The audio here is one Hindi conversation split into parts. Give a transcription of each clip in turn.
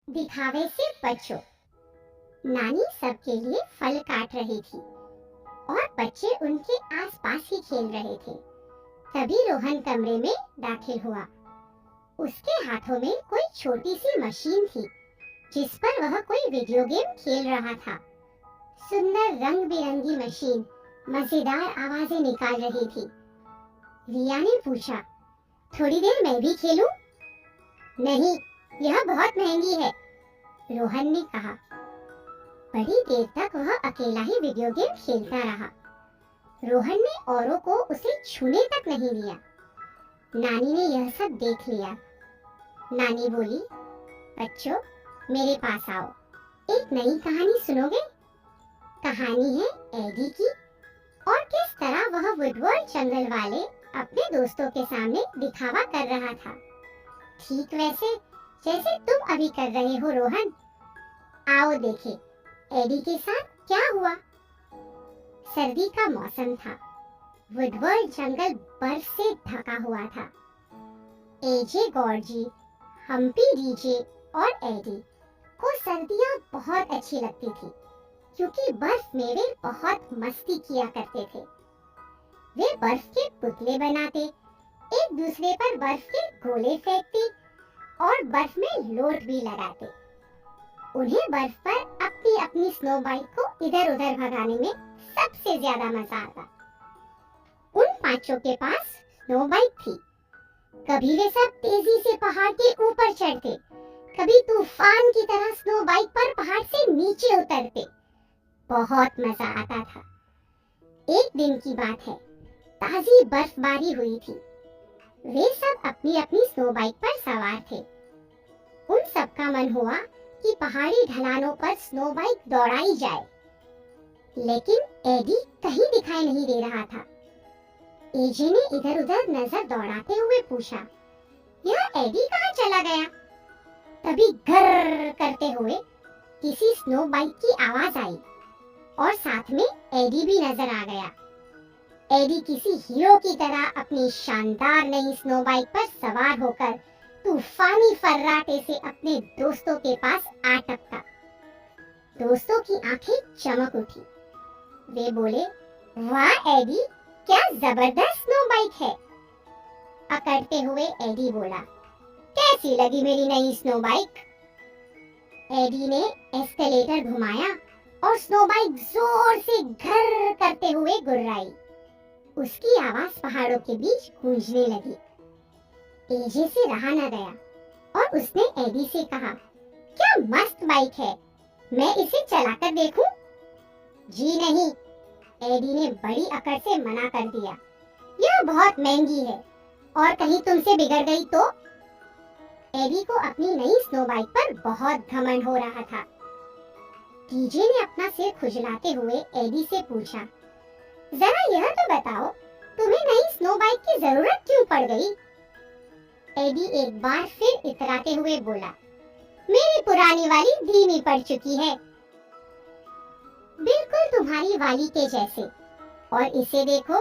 दिखावे से बचो। नानी सबके लिए फल काट रही थी और बच्चे उनके आसपास ही खेल रहे थे। तभी रोहन कमरे में दाखिल हुआ। उसके हाथों में कोई छोटी सी मशीन थी जिस पर वह कोई वीडियो गेम खेल रहा था। सुंदर रंग बिरंगी मशीन मजेदार आवाजें निकाल रही थी। रिया ने पूछा, थोड़ी देर मैं भी खेलूं? नहीं, यह बहुत महंगी है, रोहन ने कहा। बड़ी देर तक वह अकेला ही वीडियो गेम खेलता रहा। रोहन ने औरों को उसे छूने तक नहीं दिया। नानी ने यह सब देख लिया। नानी बोली, बच्चों, मेरे पास आओ, एक नई कहानी सुनोगे? कहानी है एडी की और किस तरह वह वुडवर्ल्ड जंगल वाले अपने दोस्तों के सामने दिखावा कर रहा था, ठीक वैसे जैसे तुम अभी कर रहे हो रोहन। आओ देखें एडी के साथ क्या हुआ। सर्दी का मौसम था। वुडवर्ल्ड जंगल बर्फ से ढका हुआ था। एजे गॉर्जी, हम्पी डीजे और एडी को सर्दियां बहुत अच्छी लगती थी क्योंकि बर्फ में वे बहुत मस्ती किया करते थे। वे बर्फ के पुतले बनाते, एक दूसरे पर बर्फ के गोले फेंकते और बर्फ में लोट भी लगाते। उन्हें बर्फ पर अपनी अपनी स्नो बाइक को इधर उधर भगाने में सबसे ज्यादा मजा आता। उन पांचों के पास स्नो बाइक थी। कभी वे सब तेजी से पहाड़ के ऊपर चढ़ते, कभी तूफान की तरह स्नो बाइक पर पहाड़ से नीचे उतरते। बहुत मजा आता था। एक दिन की बात है, ताजी बर्फबारी हुई थी। वे सब अपनी अपनी स्नो बाइक पर सवार थे। उन सबका मन हुआ कि पहाड़ी ढलानों पर स्नो बाइक दौड़ाई जाए, लेकिन एडी कहीं दिखाई नहीं दे रहा था। एजे ने इधर उधर नजर दौड़ाते हुए पूछा, यह एडी कहाँ चला गया? तभी घर करते हुए किसी स्नो बाइक की आवाज आई और साथ में एडी भी नजर आ गया। एडी किसी हीरो की तरह अपनी शानदार नई स्नो बाइक पर सवार होकर तूफानी फर्राटे से अपने दोस्तों के पास आ टपका। दोस्तों की आंखें चमक उठी। वे बोले, वाह एडी, क्या जबरदस्त स्नो बाइक है। अकड़ते हुए एडी बोला, कैसी लगी मेरी नई स्नो बाइक? एडी ने एस्केलेटर घुमाया और स्नो बाइक जोर से घर करते हुए गुर्राई। उसकी आवाज पहाड़ों के बीच गूंजने लगी। एजे से रहा न गया और उसने एडी से कहा, क्या मस्त बाइक है, मैं इसे चलाकर देखूं? जी नहीं, एडी ने बड़ी अकड़ से मना कर दिया। यह बहुत महंगी है और कहीं तुमसे बिगड़ गई तो? एडी को अपनी नई स्नो बाइक पर बहुत घमंड हो रहा था। डीजे ने अपना सिर खुजलाते हुए एडी से पूछा, जरा यह तो बताओ, तुम्हें नई स्नो बाइक की जरूरत क्यों पड़ गई? एडी एक बार फिर इतराते हुए बोला, मेरी पुरानी वाली धीमी पड़ चुकी है। बिल्कुल तुम्हारी वाली के जैसे। और इसे देखो,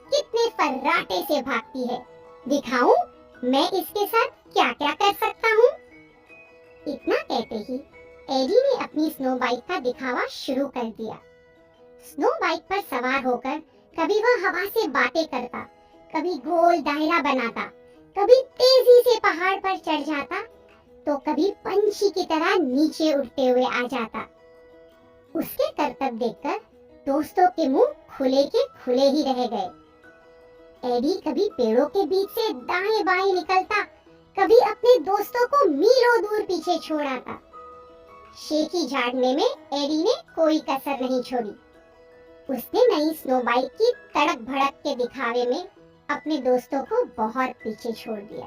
कितने फर्राटे से भागती है। दिखाऊं मैं इसके साथ क्या क्या कर सकता हूँ? इतना कहते ही एडी ने अपनी स्नो बाइक का दिखावा शुरू कर दिया। स्नो बाइक पर सवार होकर कभी वह हवा से बातें करता, कभी गोल दायरा बनाता, कभी तेजी से पहाड़ पर चढ़ जाता, तो कभी पंछी की तरह नीचे उड़ते हुए आ जाता। उसके करतब देखकर दोस्तों के मुंह खुले के खुले ही रह गए। एडी कभी पेड़ों के बीच से दाएं बाएं निकलता, कभी अपने दोस्तों को मीलों दूर पीछे छोड़ आता। शेखी झाड़ने में एडी ने कोई कसर नहीं छोड़ी। उसने नई स्नो बाइक की तड़क भड़क के दिखावे में अपने दोस्तों को बहुत पीछे छोड़ दिया।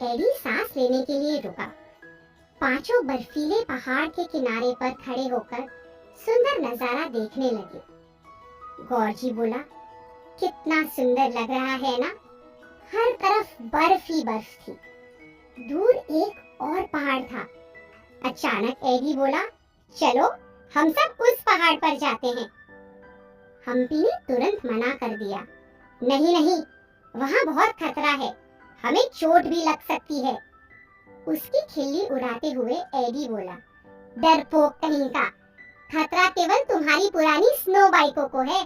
एडी सांस लेने के लिए रुका। पांचों बर्फीले पहाड़ के किनारे पर खड़े होकर सुंदर नजारा देखने लगे। गॉर्जी बोला, कितना सुंदर लग रहा है ना? हर तरफ बर्फ ही बर्फ थी। दूर एक और पहाड़ था। अचानक एडी बोला, चलो हम सब उस पहाड़ पर जाते हैं। हम्पी ने तुरंत मना कर दिया, नहीं नहीं, वहां बहुत खतरा है, हमें चोट भी लग सकती है। उसकी खिल्ली उड़ाते हुए एडी बोला, डरपोक कहीं का, खतरा केवल तुम्हारी पुरानी स्नो बाइकों को है।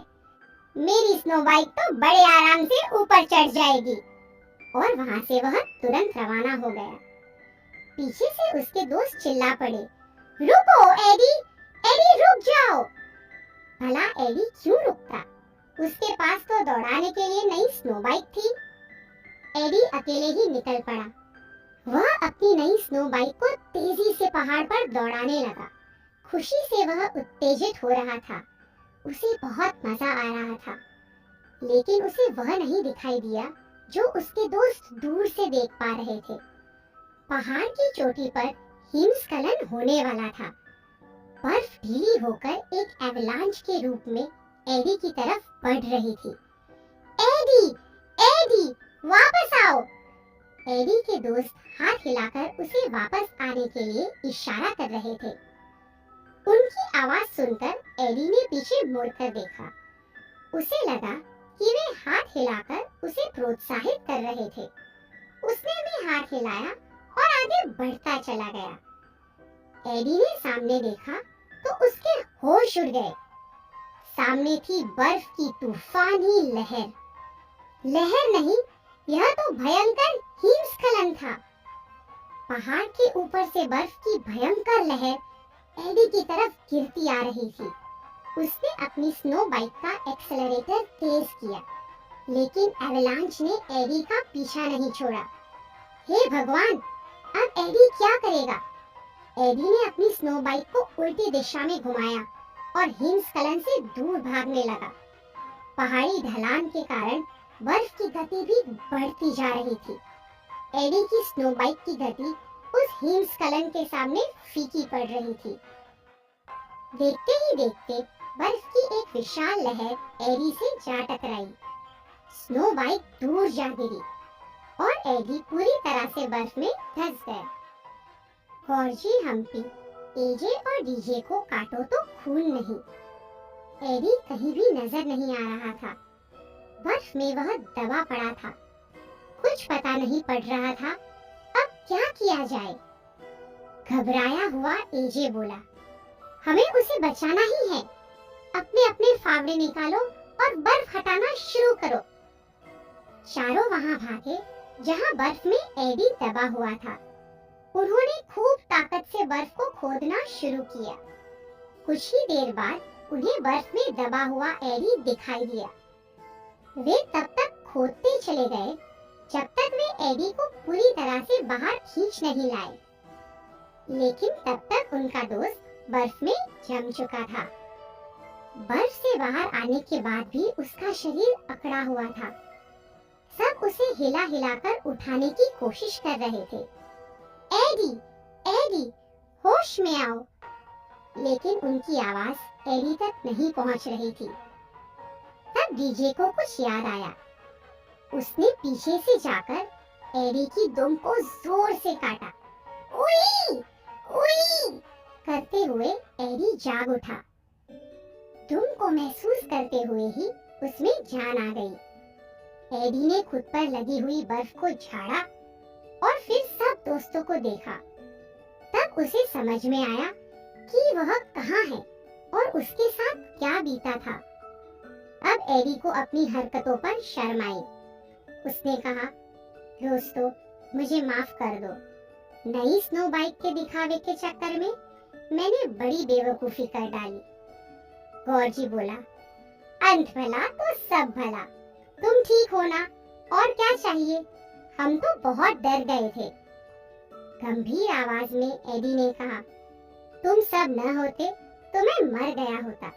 मेरी स्नो बाइक तो बड़े आराम से ऊपर चढ़ जाएगी। और वहां से वह तुरंत रवाना हो गया। पीछे से उसके दोस्त चिल्ला पड़े, रुको एडी, एडी रुक जाओ। भला एडी क्यों रुकता? उसके पास तो दौड़ाने के लिए नई स्नो बाइक थी। एडी अकेले ही निकल पड़ा। वह अपनी नई स्नो बाइक को तेजी से पहाड़ पर दौड़ाने लगा। खुशी से वह उत्तेजित हो रहा था। उसे बहुत मजा आ रहा था। लेकिन उसे वह नहीं दिखाई दिया जो उसके दोस्त दूर से देख पा रहे थे। पहाड़ की चोटी पर हिमस्खलन होने वाला था। बर्फ ढीली होकर एक एवलांच के रूप में एडी की तरफ बढ़ रही थी। एडी, एडी, वापस आओ। एडी के दोस्त हाथ हिलाकर उसे वापस आने के लिए इशारा कर रहे थे। उनकी आवाज सुनकर एडी ने पीछे मुड़कर देखा। उसे लगा कि वे हाथ हिलाकर उसे प्रोत्साहित कर रहे थे। उसने भी हाथ हिलाया और आगे बढ़ता चला गया। एडी ने सामने देखा तो उसके होश उड़ गए। सामने थी बर्फ की तूफानी लहर। लहर नहीं, यह तो भयंकर हिमस्खलन था। पहाड़ के ऊपर से बर्फ की भयंकर लहर एडी की तरफ गिरती आ रही थी। उसने अपनी स्नो बाइक का एक्सेलरेटर तेज किया, लेकिन एवलांच ने एडी का पीछा नहीं छोड़ा। हे भगवान, अब एडी क्या करेगा? एडी ने अपनी स्नो बाइक को उल्टी दिशा में घुमाया और हिमस्खलन से दूर भागने लगा। पहाड़ी ढलान के कारण बर्फ की गति भी बढ़ती जा रही थी। एडी की स्नो बाइक की गति उस हिमस्खलन के सामने फीकी पड़ रही थी। देखते ही देखते बर्फ की एक विशाल लहर एडी से जा टकराई। स्नो बाइक दूर जा गिरी और एडी पूरी तरह से बर्फ में धंस गया। गॉर्जी, हम्पी, एजे और डीजे को काटो तो खून नहीं। एडी कहीं भी नजर नहीं आ रहा था। बर्फ में वह दबा पड़ा था। कुछ पता नहीं पड़ रहा था अब क्या किया जाए। घबराया हुआ एजे बोला, हमें उसे बचाना ही है। अपने अपने फावड़े निकालो और बर्फ हटाना शुरू करो। चारों वहां भागे जहां बर्फ में एडी दबा हुआ था। उन्होंने खूब ताकत से बर्फ को खोदना शुरू किया। कुछ ही देर बाद उन्हें बर्फ में दबा हुआ एडी दिखाई दिया। वे तब तक खोदते चले गए जब तक वे एडी को पूरी तरह से बाहर खींच नहीं लाए। लेकिन तब तक उनका दोस्त बर्फ में जम चुका था। बर्फ से बाहर आने के बाद भी उसका शरीर अकड़ा हुआ था। सब उसे हिला हिलाकर उठाने की कोशिश कर रहे थे। एडी, एडी, होश में आओ। लेकिन उनकी आवाज एडी तक नहीं पहुंच रही थी। तब डीजे को कुछ याद आया। उसने पीछे से जाकर एडी की दुम को जोर से काटा। उई, उई करते हुए एडी जाग उठा। दुम को महसूस करते हुए ही उसमें जान आ गई। एडी ने खुद पर लगी हुई बर्फ को झाड़ा और फिर सब दोस्तों को देखा। तब उसे समझ में आया कि वह कहाँ है और उसके साथ क्या बीता था। अब एडी को अपनी हरकतों पर शर्म आई। उसने कहा, दोस्तों, मुझे माफ कर दो। नई स्नो बाइक के दिखावे के चक्कर में मैंने बड़ी बेवकूफी कर डाली। गॉर्जी बोला, अंत भला तो सब भला। तुम ठीक हो ना? और क्या चाहिए? हम तो बहुत डर गए थे। गंभीर आवाज में एडी ने कहा, तुम सब न होते तो मैं मर गया होता।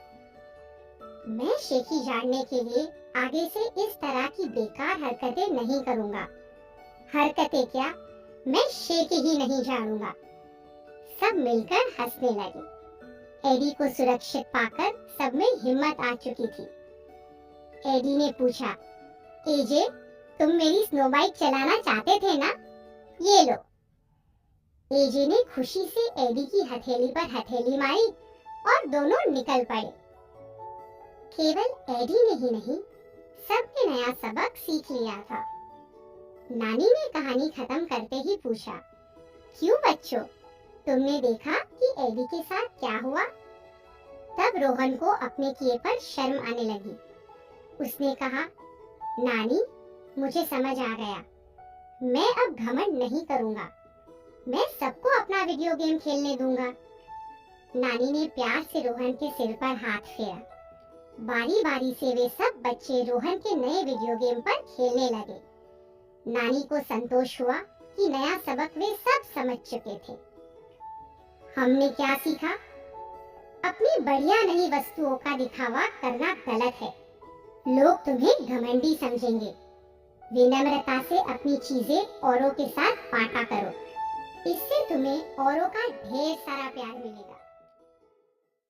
मैं शेखी जानने के लिए आगे से इस तरह की बेकार हरकतें नहीं करूंगा। हरकतें क्या, मैं शेखी ही नहीं जानूंगा। सब मिलकर हंसने लगे। एडी को सुरक्षित पाकर सब में हिम्मत आ चुकी थी। एडी ने पूछा, एजे, तुम मेरी स्नो बाइक चलाना चाहते थे ना? ये लो। एजे ने खुशी से एडी की हथेली पर हथेली मारी और दोनों निकल पड़े। केवल एडी ने ही नहीं, सबने नया सबक सीख लिया था। नानी ने कहानी खत्म करते ही पूछा, क्यों बच्चों, तुमने देखा कि एडी के साथ क्या हुआ? तब रोहन को अपने किए पर शर्म आने लगी। उसने कहा, नानी, मुझे समझ आ गया। मैं अब घमंड नहीं करूंगा। मैं सबको अपना वीडियो गेम खेलने दूंगा। नानी ने प्यार से रोहन के सिर पर हाथ फेरा। बारी बारी से वे सब बच्चे रोहन के नए वीडियो गेम पर खेलने लगे। नानी को संतोष हुआ कि नया सबक वे सब समझ चुके थे। हमने क्या सीखा? अपनी बढ़िया नई वस्तुओं का दिखावा करना गलत है। लोग तुम्हें घमंडी समझेंगे। विनम्रता से अपनी चीजें औरों के साथ बांटा करो। इससे तुम्हें औरों का ढेर सारा प्यार मिलेगा।